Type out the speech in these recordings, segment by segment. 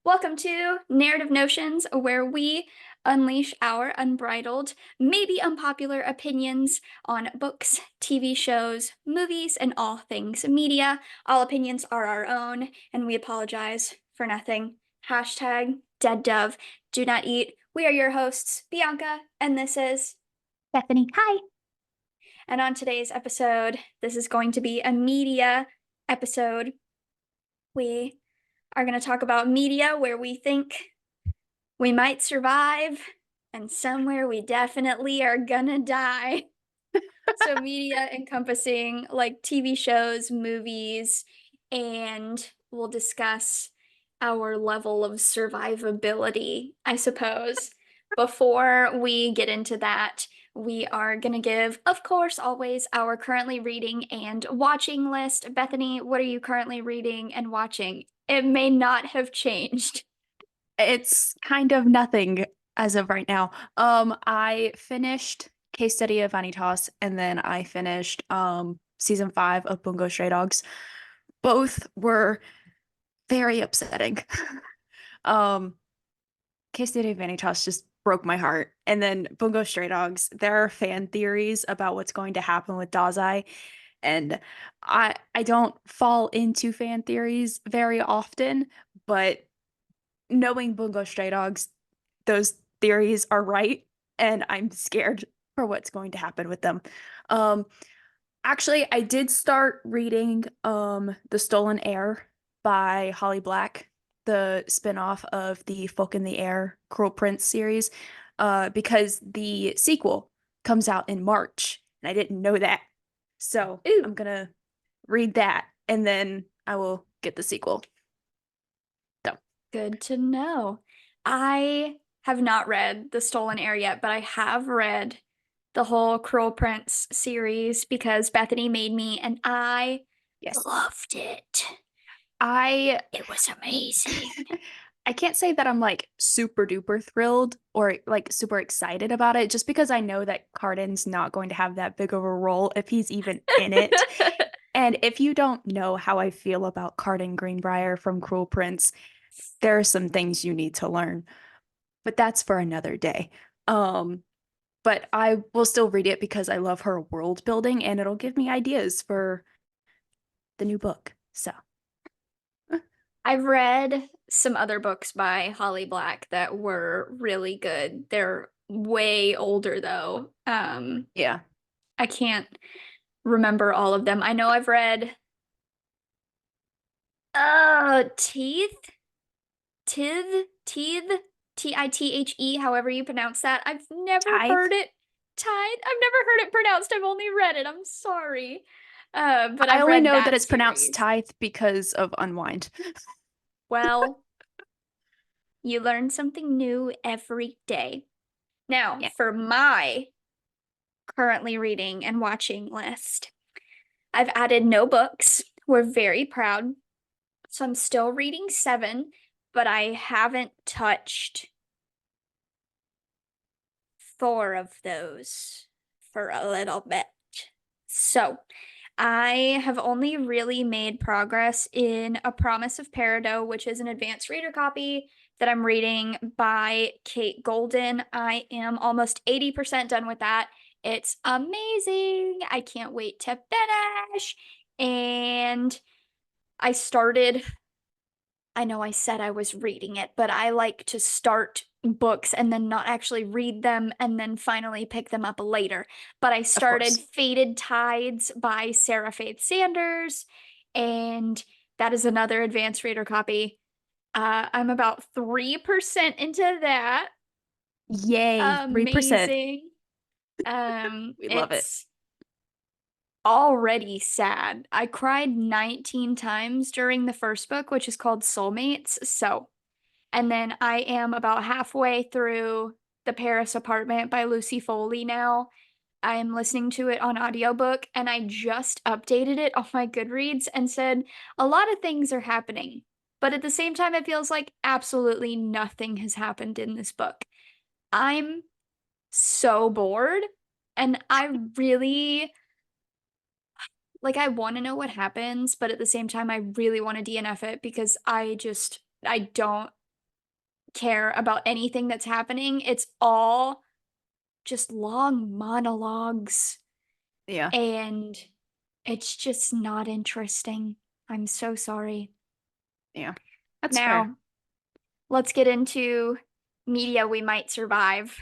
Welcome to Narrative Notions, where we unleash our unbridled, maybe unpopular opinions on books, TV shows, movies, and all things media. All opinions are our own, and we apologize for nothing. Hashtag dead dove. Do not eat. We are your hosts, Bianca, and this is Bethany, hi. And on today's episode, this is going to be a media episode. We are going to talk about media where we think we might survive and somewhere we definitely are gonna die. So, media encompassing like TV shows, movies, and we'll discuss our level of survivability, I suppose. Before we get into that, we are going to give, of course, always our currently reading and watching list. Bethany, what are you currently reading and watching? It may not have changed. It's kind of nothing as of right now. I finished Case Study of Vanitas and then I finished season 5 of Bungo Stray Dogs. Both were very upsetting. Um Case Study of Vanitas just broke my heart. And then Bungo Stray Dogs, there are fan theories about what's going to happen with Dazai. And I don't fall into fan theories very often, but knowing Bungo Stray Dogs, those theories are right, and I'm scared for what's going to happen with them. Um, Actually, I did start reading The Stolen Heir by Holly Black, the spinoff of the Folk in the Air Cruel Prince series, because the sequel comes out in March, and I didn't know that. So Ooh, I'm gonna read that, and then I will get the sequel. So, good to know. I have not read The Stolen Heir yet, but I have read the whole Cruel Prince series because Bethany made me, and I yes. loved it. I It was amazing. I can't say that I'm like super duper thrilled or like super excited about it just because I know that Cardin's not going to have that big of a role if he's even in it. And if you don't know how I feel about Cardin Greenbrier from Cruel Prince, there are some things you need to learn. But that's for another day. Um, but I will still read it because I love her world building and it'll give me ideas for the new book. So, I've read some other books by Holly Black that were really good. They're way older though. yeah. I can't remember all of them. I know I've read Teeth, Tithe, Tithe, however you pronounce that. I've never Tithe. heard it Tithe. I've never heard it pronounced. I've only read it. I'm sorry. But I I've only read know that that it's pronounced series. tithe because of Unwind. Well, you learn something new every day. Now, Yeah. for my currently reading and watching list, I've added no books. We're very proud. So I'm still reading 7, but I haven't touched 4 of those for a little bit. So I have only really made progress in A Promise of Peridot, which is an advanced reader copy that I'm reading by Kate Golden. I am almost 80% done with that. It's amazing. I can't wait to finish. And I started I know I said I was reading it, but I like to start books and then not actually read them and then finally pick them up later. But I Of started course. Fated Tides by Sarah Faith Sanders, and that is another advanced reader copy. I'm about 3% into that. Yay, 3%. Amazing. We love it. It's already sad. I cried 19 times during the first book, which is called Soulmates. So and then I am about halfway through The Paris Apartment by Lucy Foley now. I'm listening to it on audiobook and I just updated it on my Goodreads and said a lot of things are happening. But at the same time, it feels like absolutely nothing has happened in this book. I'm so bored and I really like I want to know what happens, but at the same time I really want to DNF it because I don't care about anything that's happening. It's all just long monologues Yeah, and it's just not interesting. I'm so sorry. yeah. That's fair. Now, let's get into media we might survive.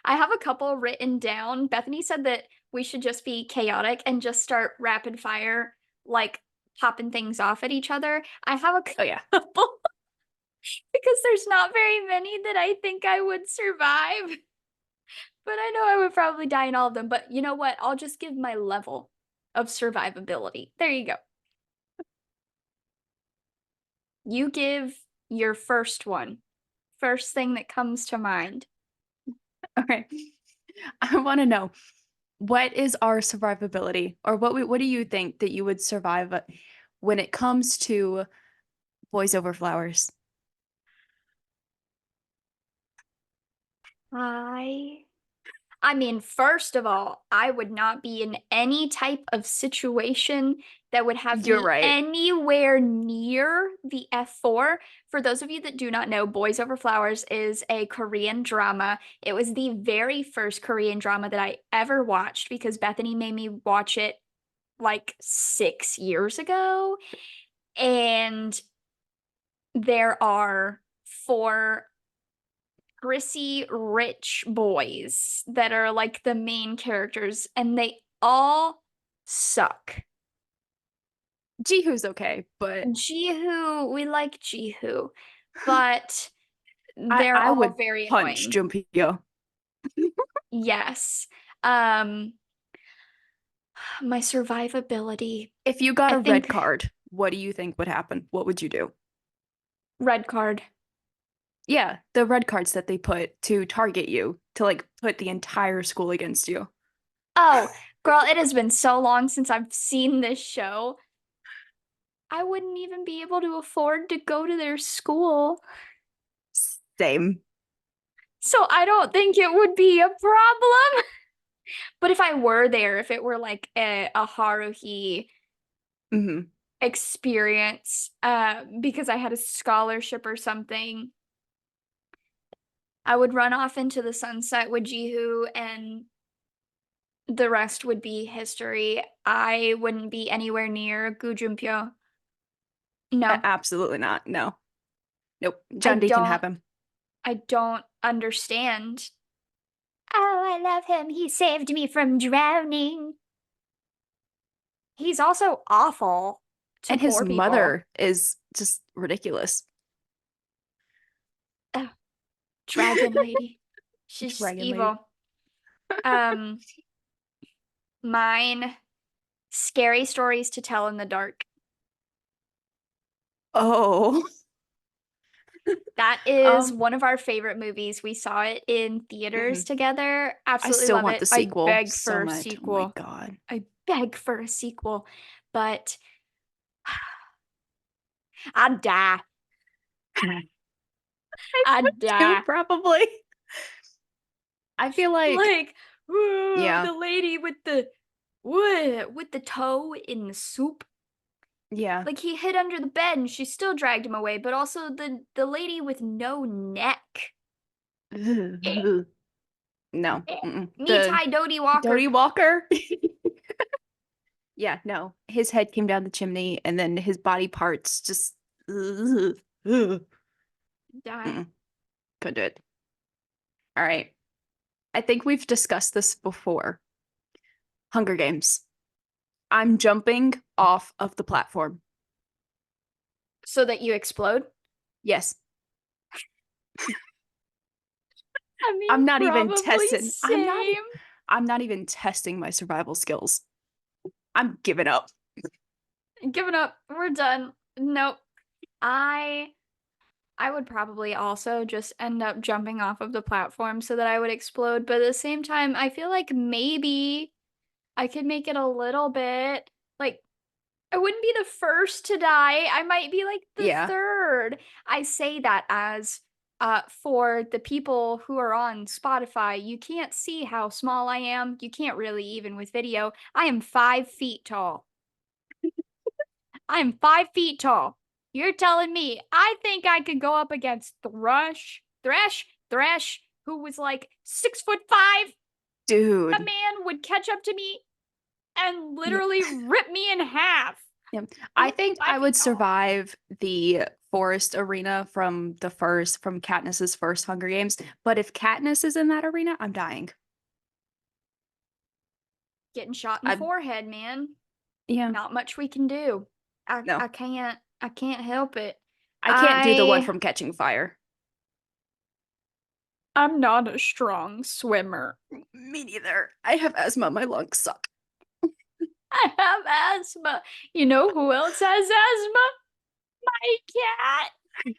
I have a couple written down. Bethany said that we should just be chaotic and just start rapid fire, like popping things off at each other. I have a Oh yeah. couple because there's not very many that I think I would survive, but I know I would probably die in all of them. But you know what? I'll just give my level of survivability. There you go. You give your first one. First thing that comes to mind. Okay. I want to know, what is our survivability, or what do you think that you would survive when it comes to boys over flowers? I I mean, first of all, I would not be in any type of situation that would have You're me right. anywhere near the F4. For those of you that do not know, Boys Over Flowers is a Korean drama. It was the very first Korean drama that I ever watched because Bethany made me watch it like 6 years ago. And there are four prissy rich boys that are like the main characters, and they all suck. Jiho's okay, but Jihu, we like Jihu, but I they're I all would very punch annoying. Jumpio. Yes. Um, my survivability. If you got I a red think card, what do you think would happen? What would you do? red card. Yeah, the red cards that they put to target you, to like put the entire school against you. Oh, girl, it has been so long since I've seen this show. I wouldn't even be able to afford to go to their school. Same. So I don't think it would be a problem. But if I were there, if it were like a Haruhi Hmm. experience, because I had a scholarship or something, I would run off into the sunset with Jihu and the rest would be history. I wouldn't be anywhere near Gu Junpyo. No, Absolutely not. No. Nope. I John D can don't have him. I don't understand. Oh, I love him. He saved me from drowning. He's also awful to And his poor people. mother is just ridiculous. Ugh, dragon lady. She's just Dragon Lady. evil. Um, mine, scary stories to tell in the dark. Oh. That is Um, one of our favorite movies. We saw it in theaters mhm. together. I Absolutely still love want the it. I sequel beg so for a much. Oh my sequel. God. I beg for a sequel, but I'd die. I'd Two, die. probably. I feel like, Like, "Ooh, yeah, the lady with the toe in the soup. yeah. Like he hid under the bed and she still dragged him away, but also the lady with no neck. Eh, No. eh. Mm-mm. Me The tie Dodie Walker. Dodie Walker. Yeah, no. His head came down the chimney and then his body parts just mm-mm. Die. Couldn't do it. All right. I think we've discussed this before. Hunger Games. I'm jumping off of the platform. So that you explode? Yes. I mean, I'm not even probably testing. same. I'm not even testing my survival skills. I'm giving up. Giving up. We're done. Nope. I I would probably also just end up jumping off of the platform so that I would explode, but at the same time, I feel like maybe I could make it a little bit like I wouldn't be the first to die. I might be like the Yeah. third. I say that as for the people who are on Spotify, you can't see how small I am. You can't really even with video. I am 5 feet tall. I'm 5 feet tall. You're telling me I think I could go up against Thresh, who was like 6'5"? That Dude. man would catch up to me and Yeah. literally rip me in half. Yeah. And I he's think I 5 feet would tall. survive the forest arena from Katniss's first Hunger Games. But if Katniss is in that arena, I'm dying. Getting shot in the I forehead, man. Yeah. Not much we can do. I No. I can't I can't help it. I can't do the one I from Catching Fire. I'm not a strong swimmer. Me neither. I have asthma. My lungs suck. I have asthma. You know who else has asthma? My cat.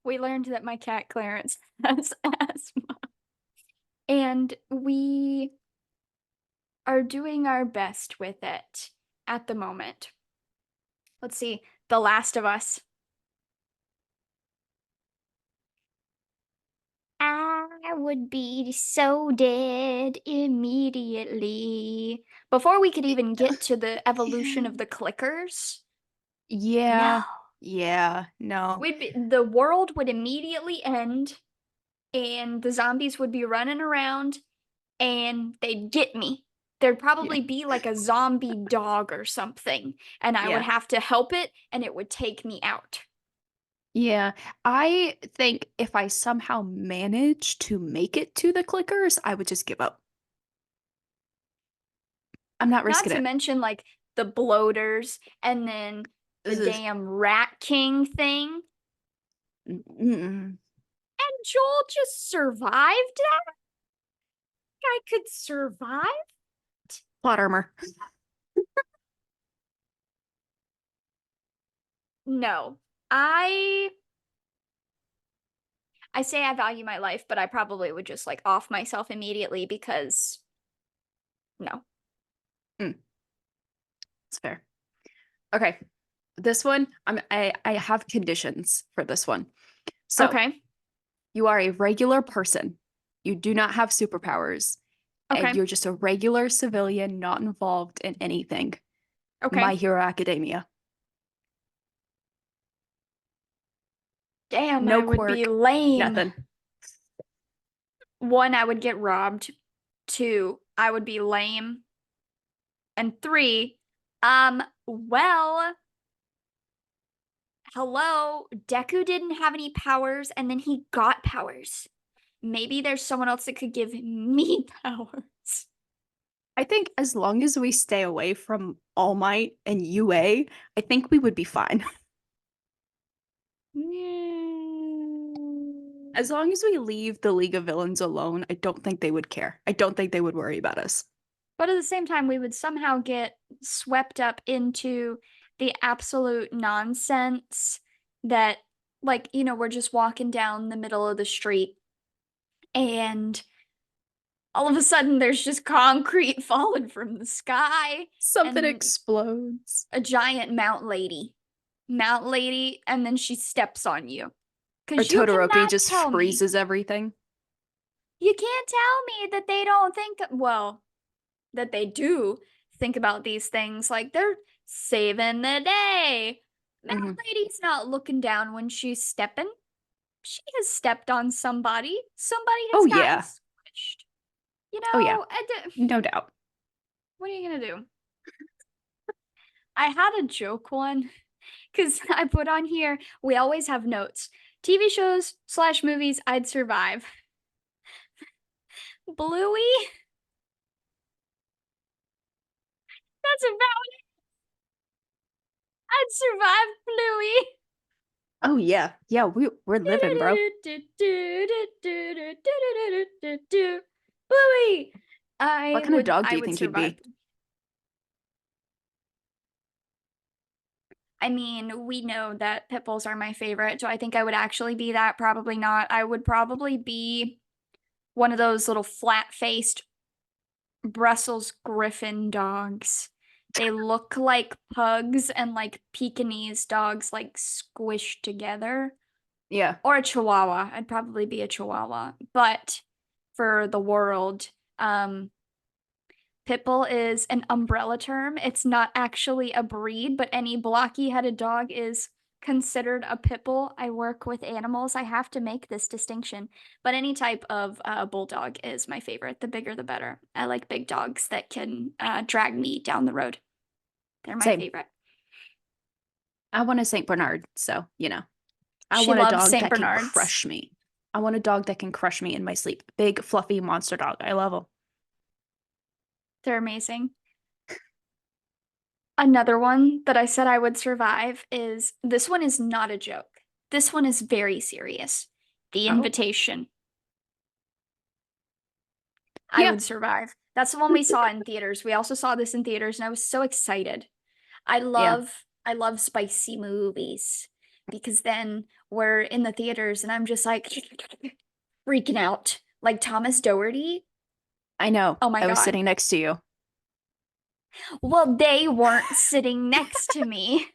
We learned that my cat Clarence has asthma. And we are doing our best with it at the moment. Let's see. The Last of Us. I would be so dead immediately. Before we could even get to the evolution of the clickers, no. Yeah. Yeah. No. The world would immediately end and the zombies would be running around and they'd get me. There'd Yeah. probably be like a zombie dog or something, and I would Yeah. have to help it and it would take me out. Yeah. I think if I somehow manage to make it to the clickers, I would just give up. I'm not Not risking to it. mention like the bloaters and then the Ugh. damn Rat King thing. Mm-mm. And Joel just survived that? I could survive? Plot armor. No. I I say I value my life, but I probably would just like off myself immediately because no. Mm, it's fair. Okay. This one, I have conditions for this one. So Okay. you are a regular person. You do not have superpowers, and Okay. you're just a regular civilian not involved in anything. Okay. My Hero Academia. Damn, No I would be quirk, lame. nothing. One, I would get robbed. Two, I would be lame. And three, well, hello, Deku didn't have any powers and then he got powers. Maybe there's someone else that could give me powers. I think as long as we stay away from All Might and UA, I think we would be fine. Mm. As long as we leave the League of Villains alone, I don't think they would care. I don't think they would worry about us. But at the same time, we would somehow get swept up into the absolute nonsense that, like, we're just walking down the middle of the street and all of a sudden there's just concrete falling from the sky Something and explodes. a giant mount lady, and then she steps on you. Or Because Todoroki just freezes everything. you can't tell me that they don't think, well, that they do think about these things. Like they're saving the day. Hmm. Mount Lady's not looking down when she's stepping. She has stepped on somebody. Somebody Oh has gotten yeah. squished. Oh yeah. No doubt. What are you gonna do? I had a joke one because I put on here, we always have notes. TV shows slash movies I'd survive. Bluey? That's about it. I'd survive Bluey. Oh yeah. Yeah, we're living, bro. Bluey! What I kind of would dog do I you would think you'd survive. be? I mean, we know that pit bulls are my favorite. Do I think I would actually be that? Probably not. I would probably be one of those little flat-faced Brussels Griffin dogs. They look like pugs and like Pekingese dogs like squished together. Yeah. Or a chihuahua. I'd probably be a chihuahua. But for the world, um, Pitbull is an umbrella term. It's not actually a breed, but any blocky-headed dog is considered a pit bull. I work with animals. I have to make this distinction. But any type of bulldog is my favorite. The bigger, the better. I like big dogs that can drag me down the road. They're my Same. favorite. I want a Saint Bernard, so I She want a loves dog Saint that can Bernards. crush me. I want a dog that can crush me in my sleep. Big, fluffy monster dog. I love them. They're amazing. Another one that I said I would survive is this one is not a joke. This one is very serious. The Oh, Invitation. I yeah, would survive. That's the one we saw in theaters. We also saw this in theaters, and I was so excited. I yeah. love I love spicy movies because then we're in the theaters and I'm just like freaking out. Like Thomas Doherty. I know. Oh my I was God. sitting next to you. Well, they weren't sitting next to me.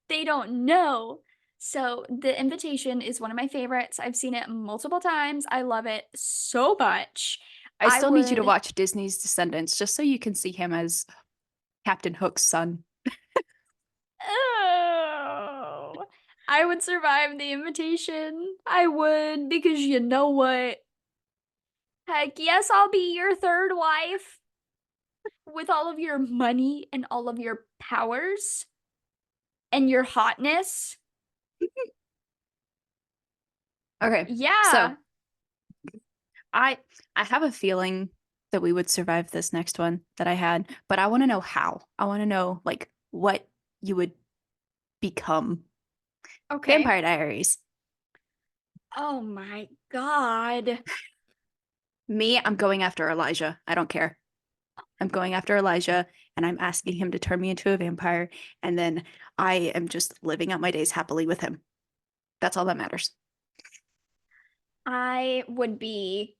They don't know. So, The Invitation is one of my favorites. I've seen it multiple times. I love it so much. I I still need you to would, watch Disney's Descendants just so you can see him as Captain Hook's son. oh, I would survive The Invitation. I would, because you know what? Heck yes, I'll be your third wife with all of your money and all of your powers and your hotness. Okay, so Yeah. I I have a feeling that we would survive this next one that I had, but I want to know how. I want to know like what you would become. Okay. Vampire Diaries. Oh my God. Me, I'm going after Elijah. I don't care. I'm going after Elijah and I'm asking him to turn me into a vampire, and then I am just living out my days happily with him. That's all that matters. I would be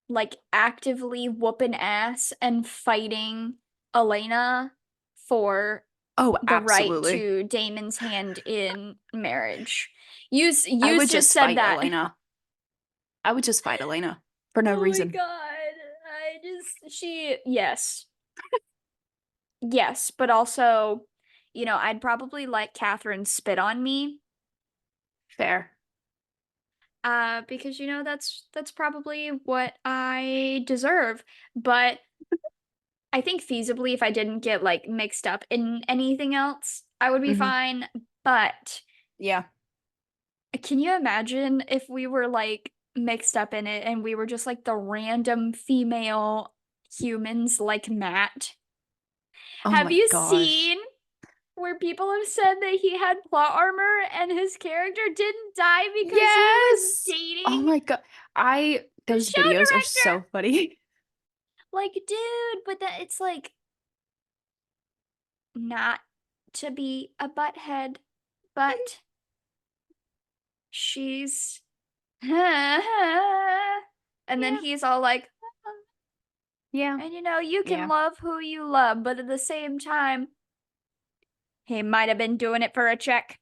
like actively whooping ass and fighting Elena for Oh, the right absolutely. to Damon's hand in marriage. I Yous would just just said fight that. Elena. I would just fight Elena for no Oh my reason. God. I just she yes. Yes, but also, I'd probably let Catherine spit on me. Fair. Because that's probably what I deserve. But I think feasibly, if I didn't get like mixed up in anything else, I would be Hmm. fine. But Yeah. can you imagine if we were like mixed up in it and we were just like the random female humans like Matt? Oh Have my you gosh. seen where people have said that he had plot armor and his character didn't die because he was Yes. Oh dating my God. I the those show videos are director? so funny. Like, dude, but that it's like not to be a butthead, but she's and then Yeah. he's all like, Yeah. and you can Yeah. love who you love, but at the same time, he might have been doing it for a check.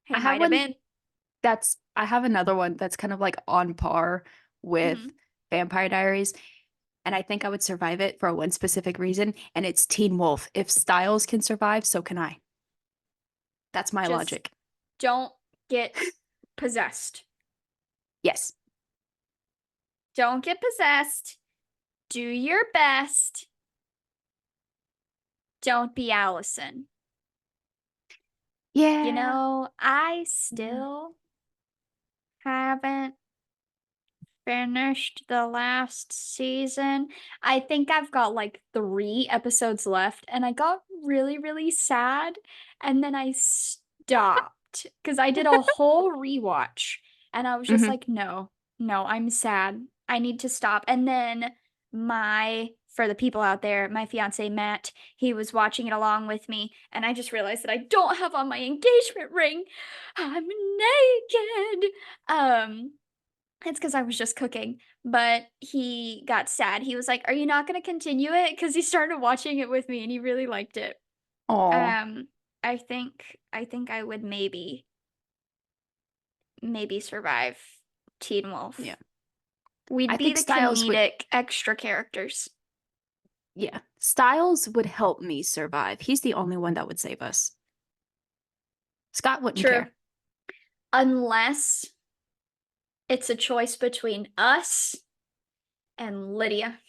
He I have might have one been. I have another one that's kind of like on par with Mhm. Vampire Diaries, and I think I would survive it for one specific reason, and it's Teen Wolf. If Styles can survive, so can I. That's my Just logic. don't get possessed. Yes. Don't get possessed. Do your best. Don't be Allison. Yeah. I Yeah. still haven't finished the last season. I think I've got like 3 episodes left, and I got really, really sad. And then I stopped because I did a whole rewatch, and I was just Hmm. like, no, no, I'm sad. I need to stop. And then for the people out there, my fiance Matt, he was watching it along with me, and I just realized that I don't have on my engagement ring. I'm naked. It's because I was just cooking, but he got sad. He was like, "Are you not going to continue it?" Because he started watching it with me and he really liked it. Oh, Um, I think I would maybe survive Teen yeah. Wolf. We'd I be think the Styles would, comedic extra characters. yeah, Styles would help me survive. He's the only one that would save us. Scott wouldn't True. care. Unless it's a choice between us and Lydia.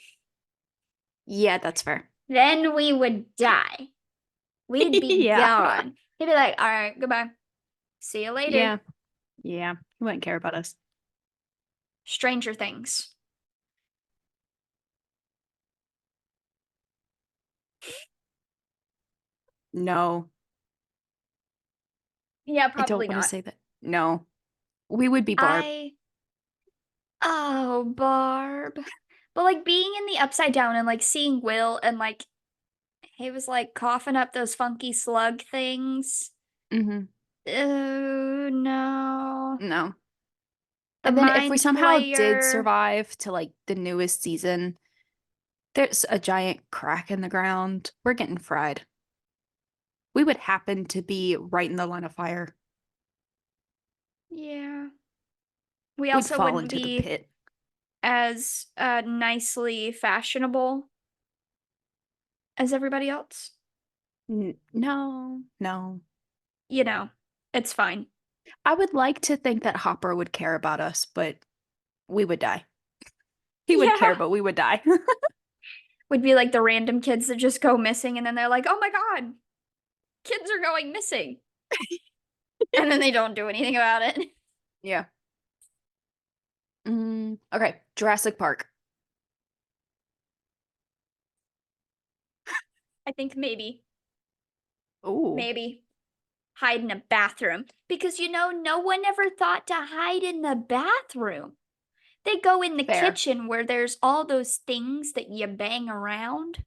Yeah, that's fair. Then we would die. We'd be Yeah. gone. He'd be like, all right, goodbye. See you later. Yeah. Yeah. He wouldn't care about us. Stranger Things. No, Yeah, I probably don't want to not. say that. No, we would be Barb. I, oh, Barb. But like being in the upside down and like seeing Will and like he was like coughing up those funky slug things. Hmm. Oh no. No. The And then if we Mind somehow did Flayer. survive to like the newest season, there's a giant crack in the ground. We're getting fried. We would happen to be right in the line of fire. Yeah. We We'd also fall wouldn't into the be pit. as nicely fashionable as everybody else. No, no. You know, it's fine. I would like to think that Hopper would care about us, but we would die. He would Yeah. care, but we would die. Would be like the random kids that just go missing and then they're like, oh my God, kids are going missing. And then they don't do anything about it. Yeah. Okay, Jurassic Park. I think Ooh, maybe hide in a bathroom because no one ever thought to hide in the bathroom. They go in the fair. kitchen where there's all those things that you bang around.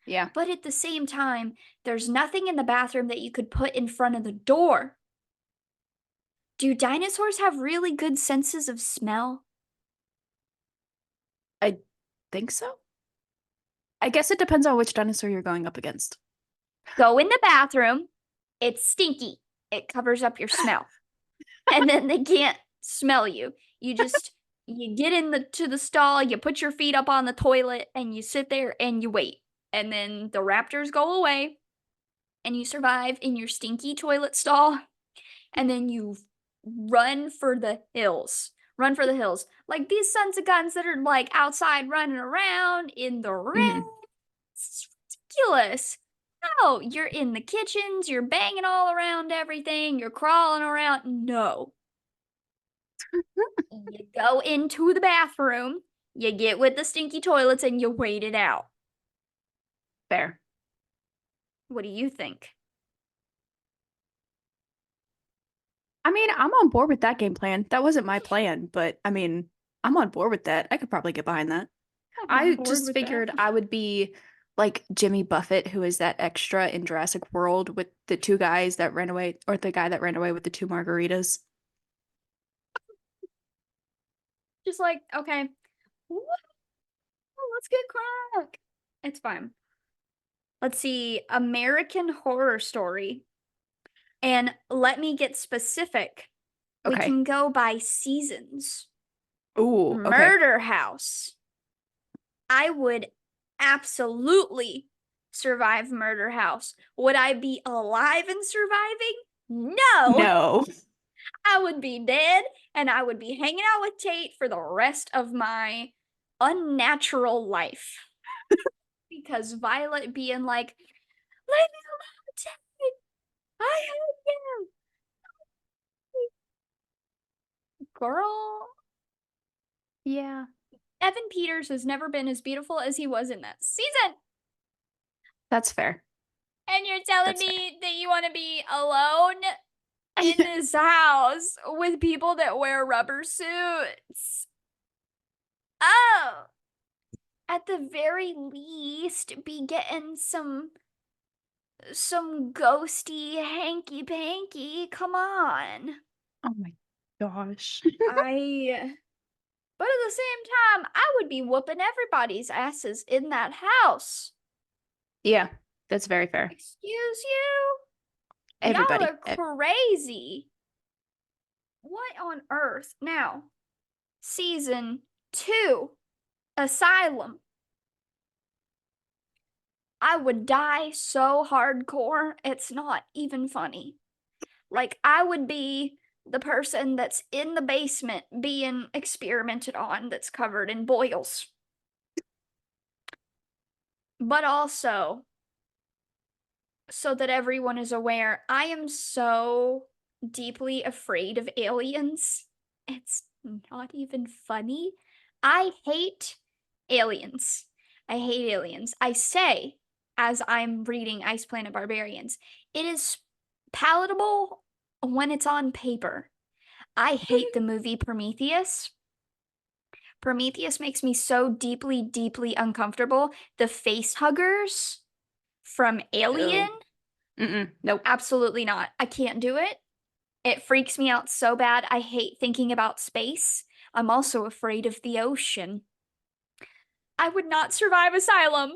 Yeah. But at the same time, there's nothing in the bathroom that you could put in front of the door. Do dinosaurs have really good senses of smell? I think so. I guess it depends on which dinosaur you're going up against. Go in the bathroom. It's stinky. It covers up your smell. And then they can't smell you. You get in the stall, you put your feet up on the toilet and you sit there and you wait. And then the raptors go away and you survive in your stinky toilet stall and then you run for the hills. Run for the hills. Like these sons of guns that are like outside running around in the rain. Hmm. It's ridiculous. No, you're in the kitchens, you're banging all around everything, you're crawling around. No. You go into the bathroom, you get with the stinky toilets, and you wait it out. Fair. What do you think? I mean, I'm on board with that game plan. That wasn't my plan, but I mean, I'm on board with that. I could probably get behind that. I'm on I board just with that. figured I would be like Jimmy Buffett, who is that extra in Jurassic World with the two guys that ran away, or the guy that ran away with the two margaritas. Just like, okay, let's get crack. It's fine. Let's see, American Horror Story. And let me get specific. We Okay. can go by seasons. Ooh, okay. Murder House. I would absolutely survive Murder House. Would I be alive and surviving? No. No. I would be dead and I would be hanging out with Tate for the rest of my unnatural life. Because Violet being like, leave me alone, Tate. I hate you. Girl, Yeah, Evan Peters has never been as beautiful as he was in that season. that's fair. And you're telling That's fair. me that you want to be alone in this house with people that wear rubber suits. Oh, at the very least, be getting some ghosty hanky panky. Come on. Oh my gosh. I But at the same time, I would be whooping everybody's asses in that house. Yeah, that's very fair. Excuse you? Y'all Everybody. are crazy. What on earth? Now, season 2, Asylum. I would die so hardcore, it's not even funny. Like, I would be the person that's in the basement being experimented on that's covered in boils. But also, so that everyone is aware, I am so deeply afraid of aliens. It's not even funny. I hate aliens. I hate aliens. I say, as I'm reading Ice Planet Barbarians, it is palatable when it's on paper. I hate the movie Prometheus. Prometheus makes me so deeply, deeply uncomfortable. The face huggers from Alien, Oh. Nope. absolutely not. I can't do it. It freaks me out so bad. I hate thinking about space. I'm also afraid of the ocean. I would not survive Asylum.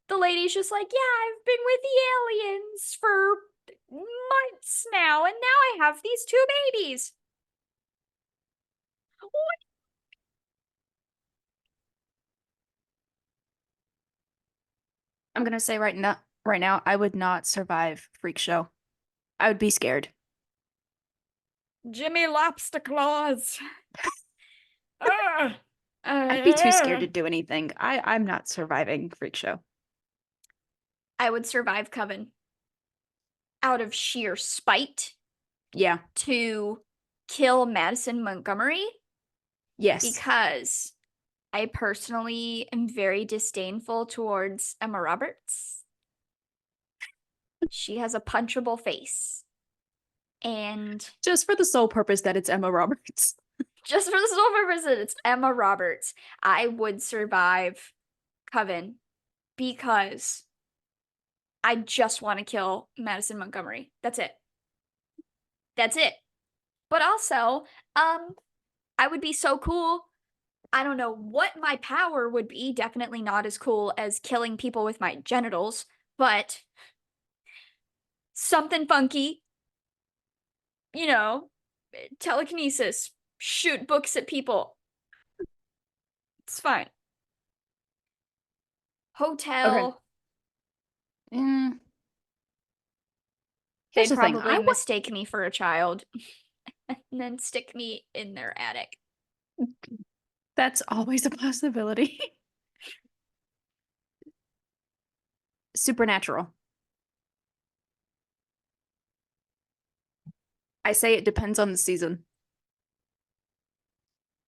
The lady's just like, yeah, I've been with the aliens for months now, and now I have these 2 babies. I'm gonna say right now, I would not survive Freak Show. I would be scared. Jimmy Lobster Claws. Ugh. I'd be too scared Uh, to do anything. I'm not surviving Freak Show. I would survive Coven out of sheer spite Yeah. to kill Madison Montgomery Yes. because I personally am very disdainful towards Emma Roberts. She has a punchable face. And Just for the sole purpose that it's Emma Roberts. just for the sole purpose that it's Emma Roberts, I would survive Coven because I just want to kill Madison Montgomery. That's it. That's it. But also, I would be so cool. I don't know what my power would be. Definitely not as cool as killing people with my genitals, but something funky, you know, telekinesis, shoot books at people. It's fine. Okay. Hotel, Mm, here's they'd the thing. probably mistake me for a child and then stick me in their attic. That's always a possibility. Supernatural. I say it depends on the season.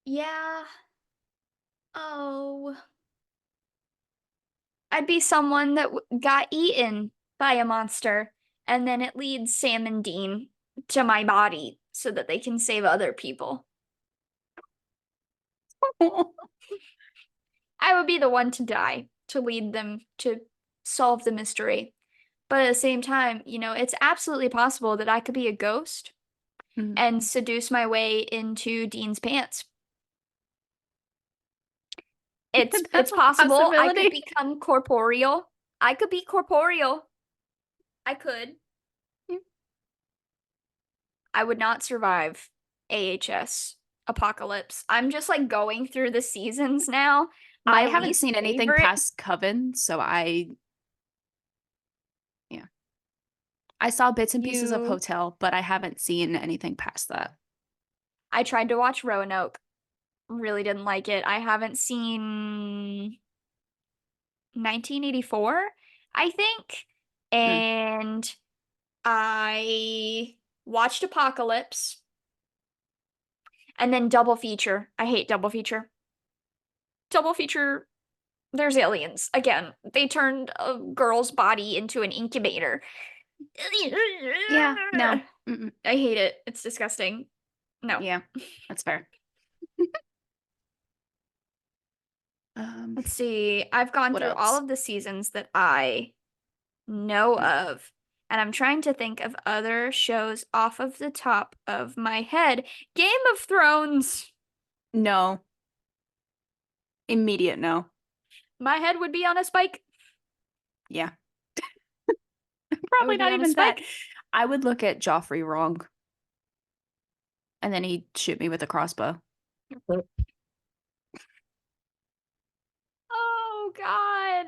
Yeah. Oh. I'd be someone that got eaten by a monster, and then it leads Sam and Dean to my body so that they can save other people. I would be the one to die to lead them to solve the mystery. But at the same time, it's absolutely possible that I could be a ghost Mm. and seduce my way into Dean's pants. It's That's a possible I could possibility. become corporeal. I could be corporeal. I could. I would not survive AHS apocalypse. I'm just like going through the seasons now. I My haven't least seen anything favorite, past Coven, so yeah. I saw bits and pieces of you Hotel, but I haven't seen anything past that. I tried to watch Roanoke. Really didn't like it. I haven't seen 1984, I think. Hmm. And I watched Apocalypse and then double feature. I hate double feature. Double feature, there's aliens. Again, they turned a girl's body into an incubator. Yeah, no. Mm-mm. I hate it. It's disgusting. No. Yeah, that's fair. Um, Let's see. I've gone what through all else? of the seasons that I know Mm. of, and I'm trying to think of other shows off of the top of my head. Game of Thrones. No. Immediate no. My head would be on a spike. Yeah. It Probably would be not on a even that. spike. I would look at Joffrey wrong, and then he'd shoot me with a crossbow. God.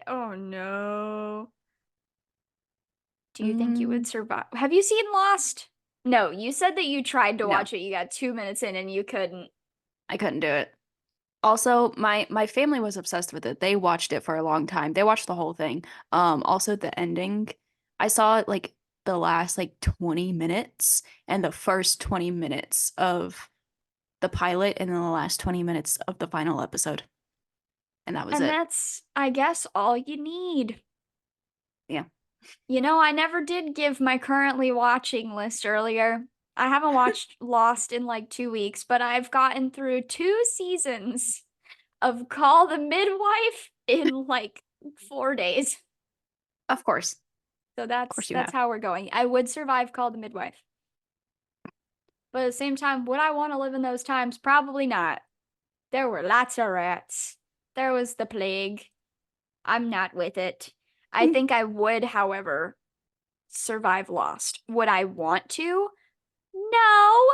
Oh no. Do you think you would Mm, survive? Have you seen Lost? No, you said that you tried to no, watch it. You got 2 minutes in and you couldn't. I couldn't do it. Also, my family was obsessed with it. They watched it for a long time. They watched the whole thing. Also the ending. I saw it like the last like 20 minutes and the first 20 minutes of the pilot and then the last 20 minutes of the final episode. And that was And it. that's, I guess, all you need. Yeah. You know, I never did give my currently watching list earlier. I haven't watched Lost in like 2 weeks, but I've gotten through 2 seasons of Call the Midwife in like 4 days. Of course. So Of that's course you that's have. how we're going. I would survive Call the Midwife. But at the same time, would I want to live in those times? Probably not. There were lots of rats. There was the plague. I'm not with it. I think I would, however, survive Lost. Would I want to? No.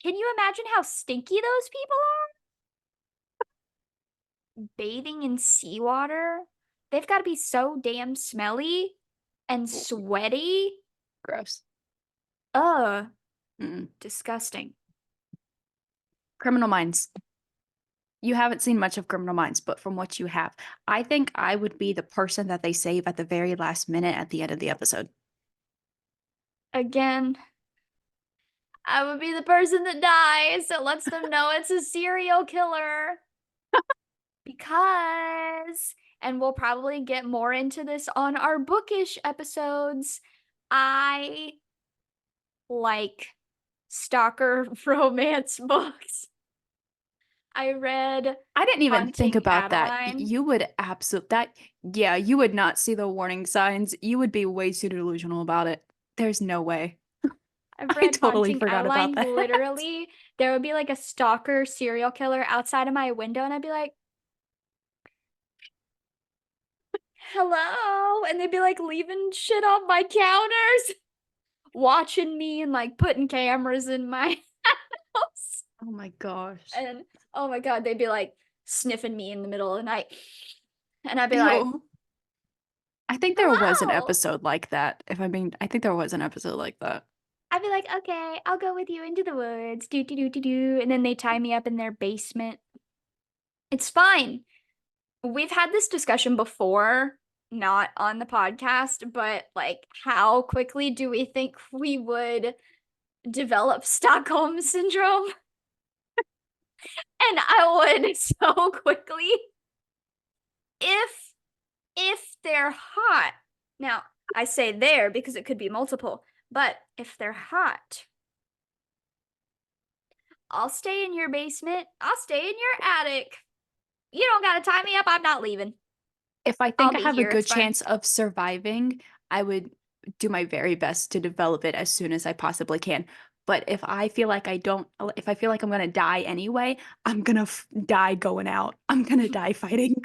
Can you imagine how stinky those people are? Bathing in seawater? They've got to be so damn smelly and sweaty. Gross. Ugh, Mm. disgusting. Criminal Minds. You haven't seen much of Criminal Minds, but from what you have, I think I would be the person that they save at the very last minute at the end of the episode. Again, I would be the person that dies that lets them know it's a serial killer. Because, and we'll probably get more into this on our bookish episodes, I like stalker romance books. I read I didn't even think Haunting about that. Adeline. You would absolutely that yeah, you would not see the warning signs. You would be way too delusional about it. There's no way. I've I read totally Haunting forgot about Adeline. that. Literally, there would be like a stalker serial killer outside of my window, and I'd be like, hello. And they'd be like leaving shit on my counters, watching me and like putting cameras in my house. Oh my gosh. And oh my God, they'd be like sniffing me in the middle of the night. And I'd be like, Ew. I think there was an hello. episode like that. If I'm being, I think there was an episode like that. I'd be like, okay, I'll go with you into the woods. Do, do, do, do, do. And then they tie me up in their basement. It's fine. We've had this discussion before, not on the podcast, but like, how quickly do we think we would develop Stockholm syndrome? And I would so quickly if they're hot. Now, I say there because it could be multiple, but if they're hot, I'll stay in your basement. I'll stay in your attic. You don't gotta tie me up. I'm not leaving. If I I'll think I be have a here. It's good fine. chance of surviving, I would do my very best to develop it as soon as I possibly can. But if I feel like I don't, if I feel like I'm gonna die anyway, I'm gonna die going out. I'm gonna die fighting.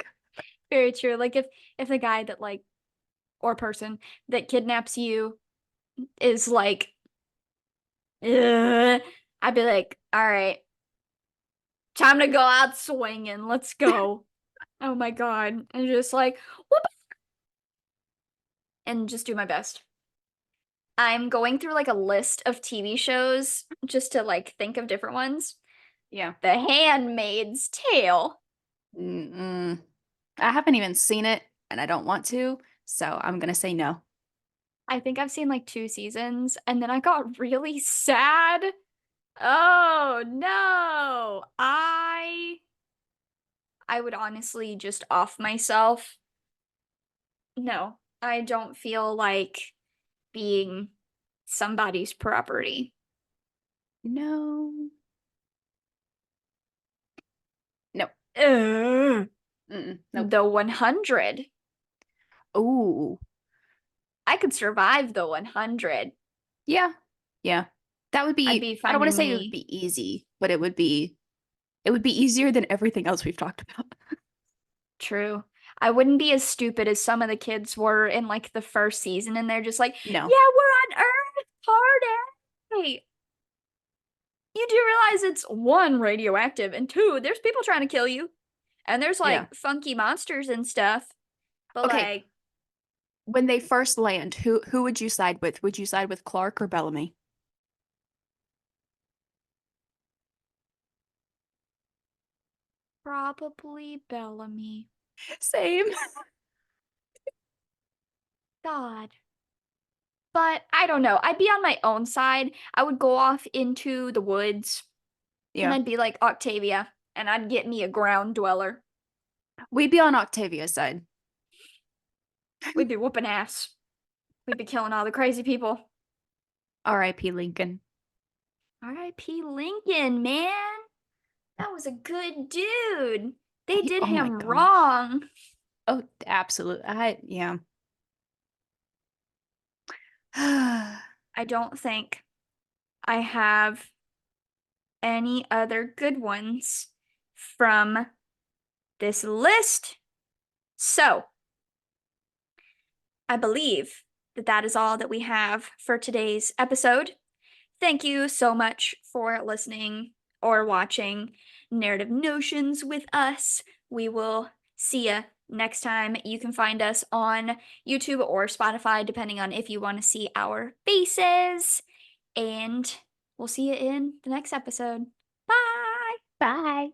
Very true. Like if the guy that like or person that kidnaps you is like, ugh, I'd be like, all right, time to go out swinging. Let's go. Oh my God. And just like, whoop, and just do my best. I'm going through like a list of TV shows just to like think of different ones. Yeah. The Handmaid's Tale. Mm-mm. I haven't even seen it, and I don't want to, so I'm gonna say no. I think I've seen like 2 seasons and then I got really sad. Oh no. I would honestly just off myself. No, I don't feel like being somebody's property. No. No. Ugh. Nope. The 100. Ooh. I could survive the 100. Yeah. Yeah. That would I'd be, be I don't want to finding say it would me be easy, but it would be easier than everything else we've talked about. true. I wouldn't be as stupid as some of the kids were in like the first season, and they're just like, No. yeah, we're on Earth, party. You do realize it's one, radioactive, and two, there's people trying to kill you. And there's Yeah. like funky monsters and stuff. But Okay, like when they first land, who would you side with? Would you side with Clark or Bellamy? probably Bellamy. Same. God. But I don't know. I'd be on my own side. I would go off into the woods and Yeah. I'd be like Octavia and I'd get me a ground dweller. We'd be on Octavia's side. We'd be whooping ass. We'd be killing all the crazy people. R.I.P. Lincoln. R.I.P. Lincoln, man. That was a good dude. They did Oh my him gosh. wrong. Oh, absolutely. Yeah. I don't think I have any other good ones from this list. So, I believe that that is all that we have for today's episode. Thank you so much for listening or watching Narrative Notions with us. We will see you next time. You can find us on YouTube or Spotify, depending on if you want to see our faces. And we'll see you in the next episode. Bye. Bye.